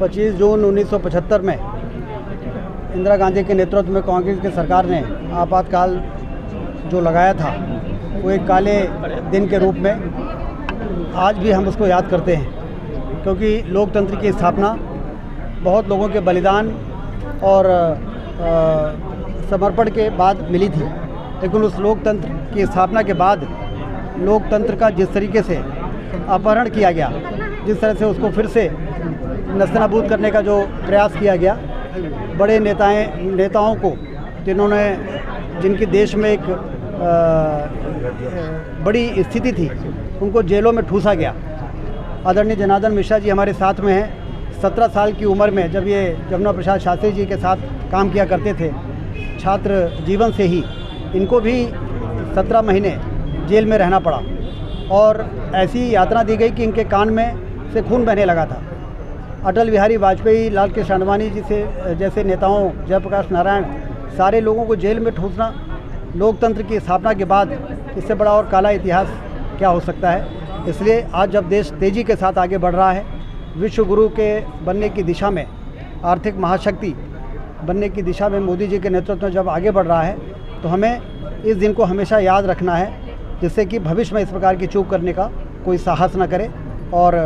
25 जून 1975 में इंदिरा गांधी के नेतृत्व में कांग्रेस की सरकार ने आपातकाल जो लगाया था वो एक काले दिन के रूप में आज भी हम उसको याद करते हैं, क्योंकि लोकतंत्र की स्थापना बहुत लोगों के बलिदान और समर्पण के बाद मिली थी। लेकिन उस लोकतंत्र की स्थापना के बाद लोकतंत्र का जिस तरीके से अपहरण किया गया, जिस तरह से उसको फिर से नस्तनाबूद करने का जो प्रयास किया गया, बड़े नेताओं को जिनकी देश में एक बड़ी स्थिति थी, उनको जेलों में ठूसा गया। आदरणीय जनार्दन मिश्रा जी हमारे साथ में हैं। 17 साल की उम्र में जब ये जमुना प्रसाद शास्त्री जी के साथ काम किया करते थे, छात्र जीवन से ही इनको भी 17 महीने जेल में रहना पड़ा और ऐसी यातना दी गई कि इनके कान में से खून बहने लगा था। अटल बिहारी वाजपेयी, लाल कृष्ण आडवाणी जी से जैसे नेताओं, जयप्रकाश नारायण, सारे लोगों को जेल में ठूसना लोकतंत्र की स्थापना के बाद इससे बड़ा और काला इतिहास क्या हो सकता है। इसलिए आज जब देश तेज़ी के साथ आगे बढ़ रहा है, विश्व गुरु के बनने की दिशा में, आर्थिक महाशक्ति बनने की दिशा में मोदी जी के नेतृत्व में जब आगे बढ़ रहा है, तो हमें इस दिन को हमेशा याद रखना है, जिससे कि भविष्य में इस प्रकार की चूक करने का कोई साहस न करे और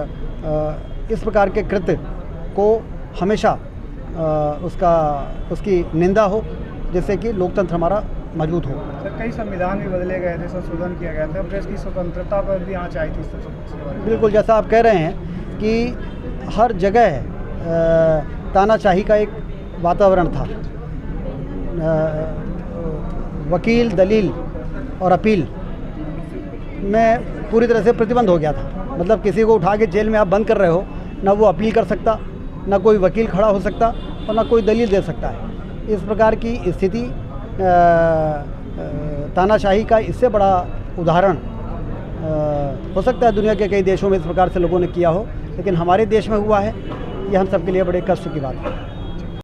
इस प्रकार के कृत्य को हमेशा उसकी निंदा हो, जिससे कि लोकतंत्र हमारा मजबूत हो। सर, कई संविधान भी बदले गए थे, संशोधन किया गया था, प्रेस की स्वतंत्रता पर भी आँच आई थी। बिल्कुल, जैसा आप कह रहे हैं कि हर जगह तानाशाही का एक वातावरण था। वकील, दलील और अपील में पूरी तरह से प्रतिबंध हो गया था। मतलब किसी को उठा के जेल में आप बंद कर रहे हो, ना वो अपील कर सकता, ना कोई वकील खड़ा हो सकता और ना कोई दलील दे सकता है। इस प्रकार की स्थिति तानाशाही का इससे बड़ा उदाहरण हो सकता है दुनिया के कई देशों में इस प्रकार से लोगों ने किया हो, लेकिन हमारे देश में हुआ है, ये हम सबके लिए बड़े कष्ट की बात है।